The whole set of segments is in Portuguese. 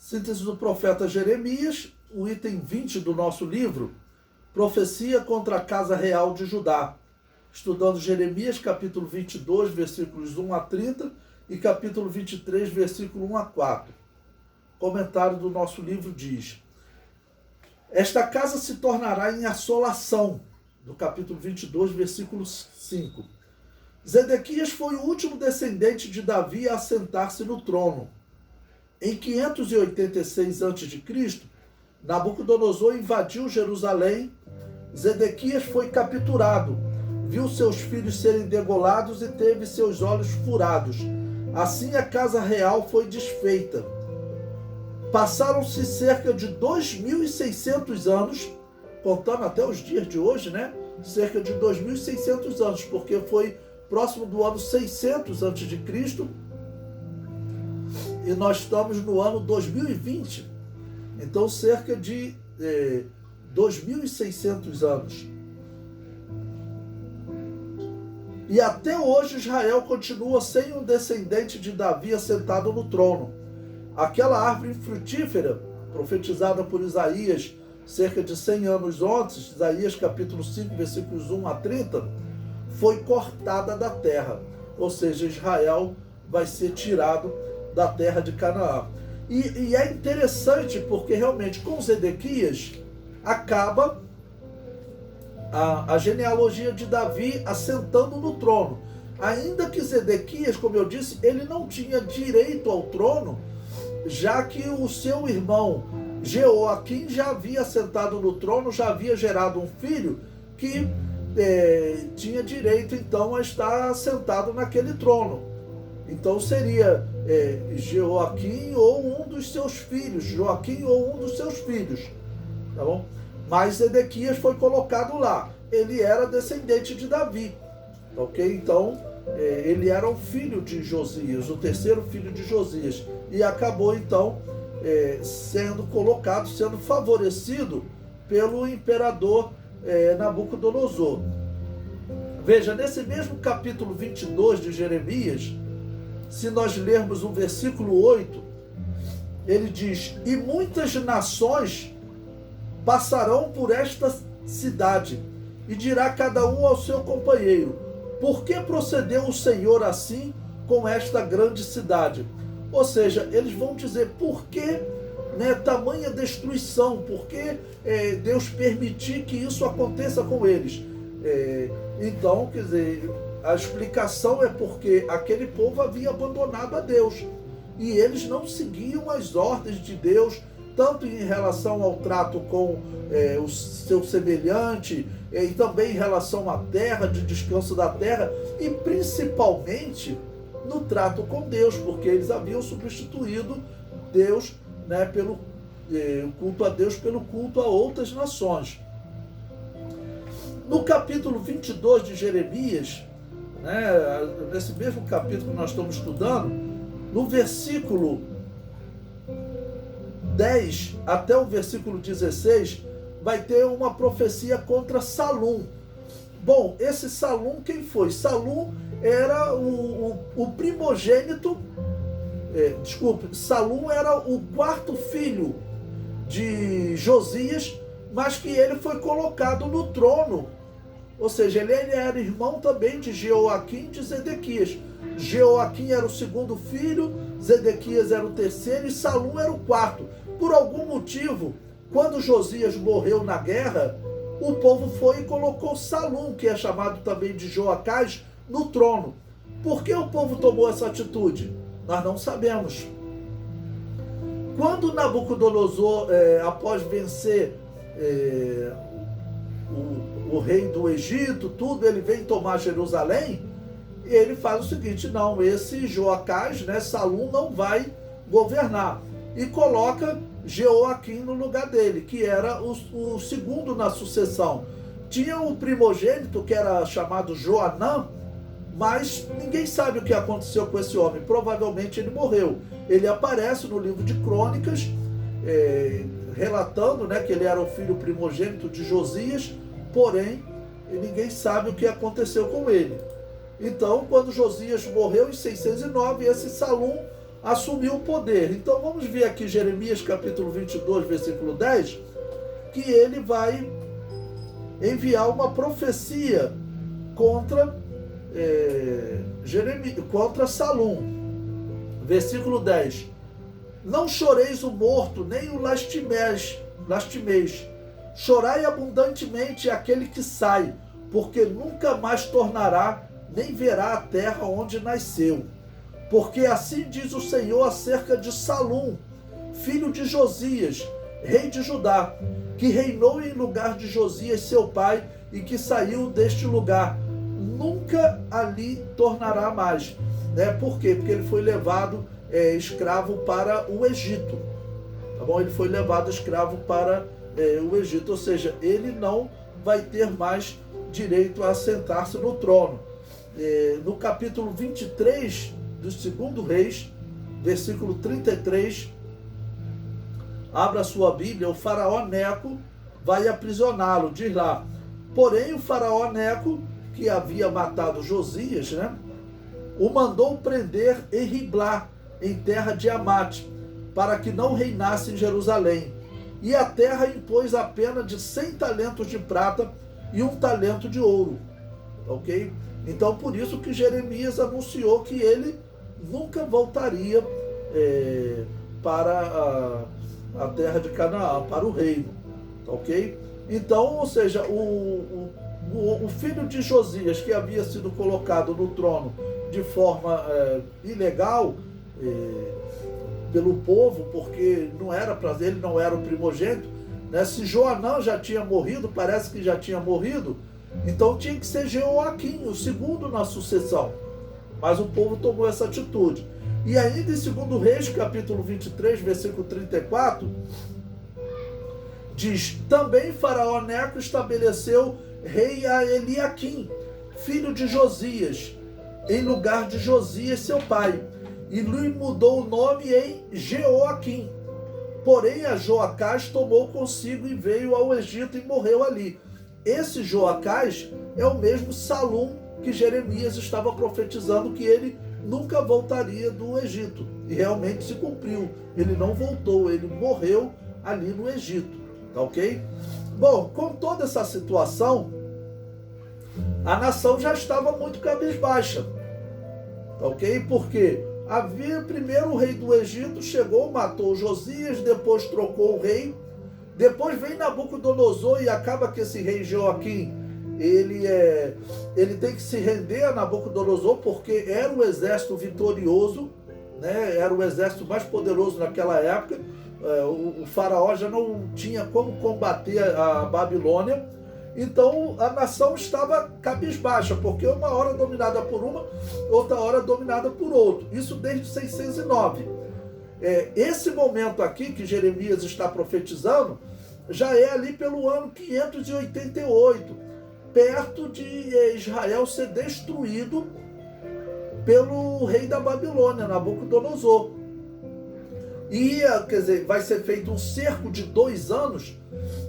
Síntese do profeta Jeremias, o item 20 do nosso livro, profecia contra a casa real de Judá. Estudando Jeremias, capítulo 22, versículos 1 a 30 e capítulo 23, versículo 1 a 4. Comentário do nosso livro diz: esta casa se tornará em assolação, do capítulo 22, versículo 5. Zedequias foi o último descendente de Davi a assentar-se no trono. Em 586 a.C., Nabucodonosor invadiu Jerusalém. Zedequias foi capturado, viu seus filhos serem degolados e teve seus olhos furados. Assim a casa real foi desfeita. Passaram-se cerca de 2.600 anos, contando até os dias de hoje, né? Cerca de 2.600 anos, porque foi próximo do ano 600 a.C., e nós estamos no ano 2020, então cerca de 2.600 anos. E até hoje Israel continua sem um descendente de Davi assentado no trono. Aquela árvore frutífera, profetizada por Isaías cerca de 100 anos antes, Isaías capítulo 5, versículos 1 a 30, foi cortada da terra. Ou seja, Israel vai ser tirado da terra de Canaã. E é interessante porque realmente com Zedequias acaba a genealogia de Davi assentando no trono. Ainda que Zedequias, como eu disse, ele não tinha direito ao trono, já que o seu irmão Jeoaquim já havia assentado no trono, já havia gerado um filho que tinha direito então a estar assentado naquele trono. Então seria Jeoaquim ou um dos seus filhos, Joaquim ou um dos seus filhos, tá bom? Mas Zedequias foi colocado lá. Ele era descendente de Davi, ok? Então ele era o filho de Josias, o terceiro filho de Josias, e acabou então sendo colocado, sendo favorecido pelo imperador Nabucodonosor. Veja, nesse mesmo capítulo 22 de Jeremias, se nós lermos o versículo 8, ele diz: e muitas nações passarão por esta cidade, e dirá cada um ao seu companheiro: por que procedeu o Senhor assim com esta grande cidade? Ou seja, eles vão dizer por que tamanha destruição, por que Deus permitir que isso aconteça com eles. Então, quer dizer, a explicação é porque aquele povo havia abandonado a Deus e eles não seguiam as ordens de Deus, tanto em relação ao trato com o seu semelhante, e também em relação à terra, de descanso da terra, e principalmente no trato com Deus, porque eles haviam substituído Deus, pelo o culto a Deus pelo culto a outras nações. No capítulo 22 de Jeremias, nesse mesmo capítulo que nós estamos estudando, no versículo 10 até o versículo 16, vai ter uma profecia contra Salum. Bom, esse Salum quem foi? Salum era o primogênito, Salum era o quarto filho de Josias, mas que ele foi colocado no trono. Ou seja, ele era irmão também de Jeoaquim e de Zedequias. Jeoaquim era o segundo filho, Zedequias era o terceiro e Salum era o quarto. Por algum motivo, quando Josias morreu na guerra, o povo foi e colocou Salum, que é chamado também de Joacás, no trono. Por que o povo tomou essa atitude? Nós não sabemos. Quando Nabucodonosor, após vencer o rei do Egito, tudo, ele vem tomar Jerusalém, e ele faz o seguinte: não, esse Joacás, Salum não vai governar, e coloca Jeoaquim no lugar dele, que era o segundo na sucessão. Tinha o primogênito, que era chamado Joanã, mas ninguém sabe o que aconteceu com esse homem. Provavelmente ele morreu. Ele aparece no livro de Crônicas, relatando que ele era o filho primogênito de Josias, porém ninguém sabe o que aconteceu com ele. Então, quando Josias morreu em 609, esse Salum assumiu o poder. Então vamos ver aqui Jeremias capítulo 22, versículo 10, que ele vai enviar uma profecia contra contra Salum. Versículo 10: não choreis o morto, nem o lastimeis. Chorai abundantemente aquele que sai, porque nunca mais tornará, nem verá a terra onde nasceu. Porque assim diz o Senhor acerca de Salum, filho de Josias, rei de Judá, que reinou em lugar de Josias seu pai, e que saiu deste lugar. Nunca ali tornará mais. Por quê? Porque ele foi levado escravo para o Egito. Tá bom? Ele foi levado escravo para o Egito, ou seja, ele não vai ter mais direito a sentar-se no trono. No capítulo 23 do 2 Reis, versículo 33, abra sua Bíblia, o faraó Neco vai aprisioná-lo. Diz lá: porém o faraó Neco, que havia matado Josias, o mandou prender em Riblá, em terra de Amate, para que não reinasse em Jerusalém. E a terra impôs a pena de 100 talentos de prata e 1 talento de ouro. Ok? Então, por isso que Jeremias anunciou que ele nunca voltaria para a terra de Canaã, para o reino. Ok? Então, ou seja, o filho de Josias, que havia sido colocado no trono de forma ilegal, pelo povo, porque não era para ele, não era o primogênito, Se Joanã já tinha morrido, parece que já tinha morrido, então tinha que ser Jeoaquim, o segundo na sucessão. Mas o povo tomou essa atitude. E ainda em 2 Reis, capítulo 23, versículo 34, diz: também Faraó Neco estabeleceu rei a Eliaquim, filho de Josias, em lugar de Josias, seu pai, e lhe mudou o nome em Jeoaquim. Porém, a Joacás tomou consigo e veio ao Egito e morreu ali. Esse Joacás é o mesmo Salum que Jeremias estava profetizando que ele nunca voltaria do Egito. E realmente se cumpriu. Ele não voltou, ele morreu ali no Egito. Tá ok? Bom, com toda essa situação, a nação já estava muito cabisbaixa. Tá ok? Porque havia primeiro o rei do Egito, chegou, matou Josias, depois trocou o rei, depois vem Nabucodonosor e acaba que esse rei Joaquim, ele tem que se render a Nabucodonosor, porque era o exército vitorioso, era o exército mais poderoso naquela época. O faraó já não tinha como combater a Babilônia. Então a nação estava cabisbaixa, porque uma hora dominada por uma, outra hora dominada por outro. Isso desde 609. Esse momento aqui que Jeremias está profetizando já é ali pelo ano 588, perto de Israel ser destruído pelo rei da Babilônia, Nabucodonosor. E, quer dizer, vai ser feito um cerco de 2 anos.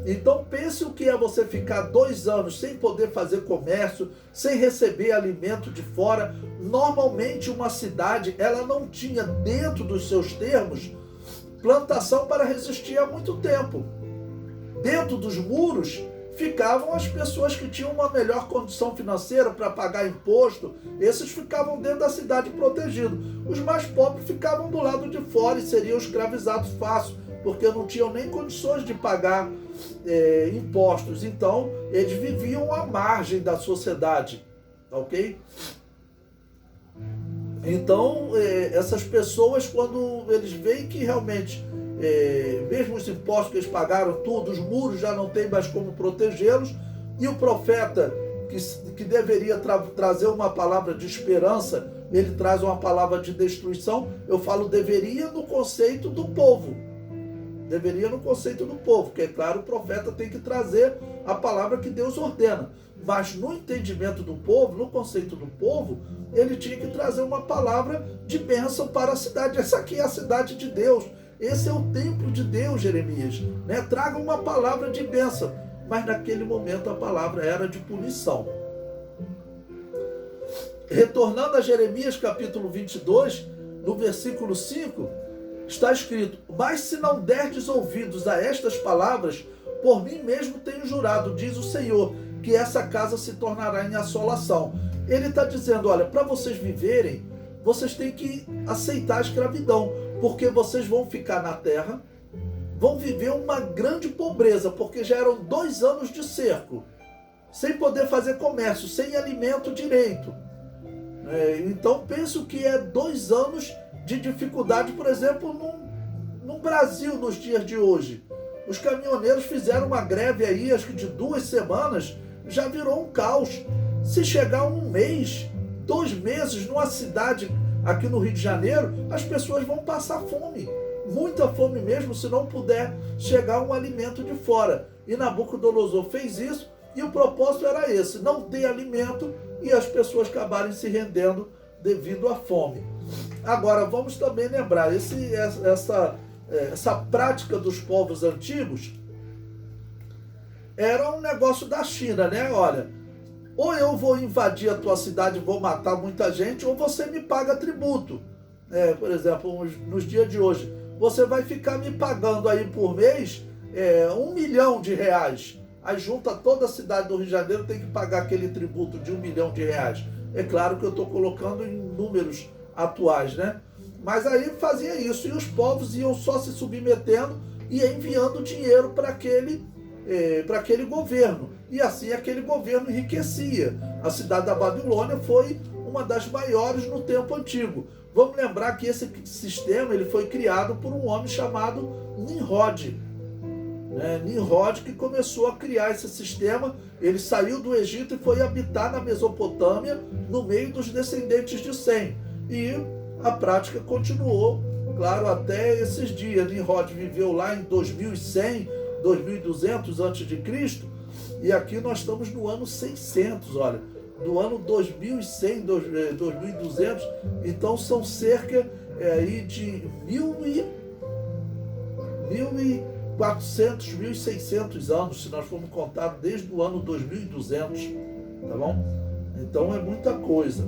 Então pense o que é você ficar 2 anos sem poder fazer comércio, sem receber alimento de fora. Normalmente uma cidade, ela não tinha dentro dos seus termos plantação para resistir há muito tempo. Dentro dos muros ficavam as pessoas que tinham uma melhor condição financeira para pagar imposto. Esses ficavam dentro da cidade protegidos. Os mais pobres ficavam do lado de fora e seriam escravizados fácil, porque não tinham nem condições de pagar impostos. Então, eles viviam à margem da sociedade, ok? Então, essas pessoas, quando eles veem que realmente, mesmo os impostos que eles pagaram, tudo, os muros já não tem mais como protegê-los, e o profeta, que deveria trazer uma palavra de esperança, ele traz uma palavra de destruição. Eu falo deveria no conceito do povo. Deveria no conceito do povo, porque é claro, o profeta tem que trazer a palavra que Deus ordena. Mas no entendimento do povo, no conceito do povo, ele tinha que trazer uma palavra de bênção para a cidade. Essa aqui é a cidade de Deus. Esse é o templo de Deus, Jeremias. Traga uma palavra de bênção. Mas naquele momento a palavra era de punição. Retornando a Jeremias capítulo 22, no versículo 5, está escrito: mas se não derdes ouvidos a estas palavras, por mim mesmo tenho jurado, diz o Senhor, que essa casa se tornará em assolação. Ele está dizendo, olha, para vocês viverem, vocês têm que aceitar a escravidão, porque vocês vão ficar na terra, vão viver uma grande pobreza, porque já eram 2 anos de cerco, sem poder fazer comércio, sem alimento direito. Então penso que é 2 anos de dificuldade, por exemplo, no Brasil nos dias de hoje. Os caminhoneiros fizeram uma greve aí, acho que de 2 semanas, já virou um caos. Se chegar 1 mês, 2 meses numa cidade aqui no Rio de Janeiro, as pessoas vão passar fome. Muita fome mesmo, se não puder chegar um alimento de fora. E Nabucodonosor fez isso, e o propósito era esse, não ter alimento e as pessoas acabarem se rendendo devido à fome. Agora, vamos também lembrar, essa prática dos povos antigos era um negócio da China, né? Olha, ou eu vou invadir a tua cidade e vou matar muita gente, ou você me paga tributo. Por exemplo, nos dias de hoje, você vai ficar me pagando aí por mês R$1 milhão. Aí junta toda a cidade do Rio de Janeiro, tem que pagar aquele tributo de R$1 milhão. É claro que eu estou colocando em números atuais, né? Mas aí fazia isso, e os povos iam só se submetendo e enviando dinheiro para aquele governo. E assim aquele governo enriquecia. A cidade da Babilônia foi uma das maiores no tempo antigo. Vamos lembrar que esse sistema ele foi criado por um homem chamado Nimrod. Nimrod que começou a criar esse sistema. Ele saiu do Egito e foi habitar na Mesopotâmia, no meio dos descendentes de Sem. E a prática continuou, claro, até esses dias. Nimrod viveu lá em 2100, 2200 a.C., e aqui nós estamos no ano 600, olha, do ano 2100, 2200, então são cerca aí de 1.400, 1.600 anos, se nós formos contar desde o ano 2200, tá bom? Então é muita coisa.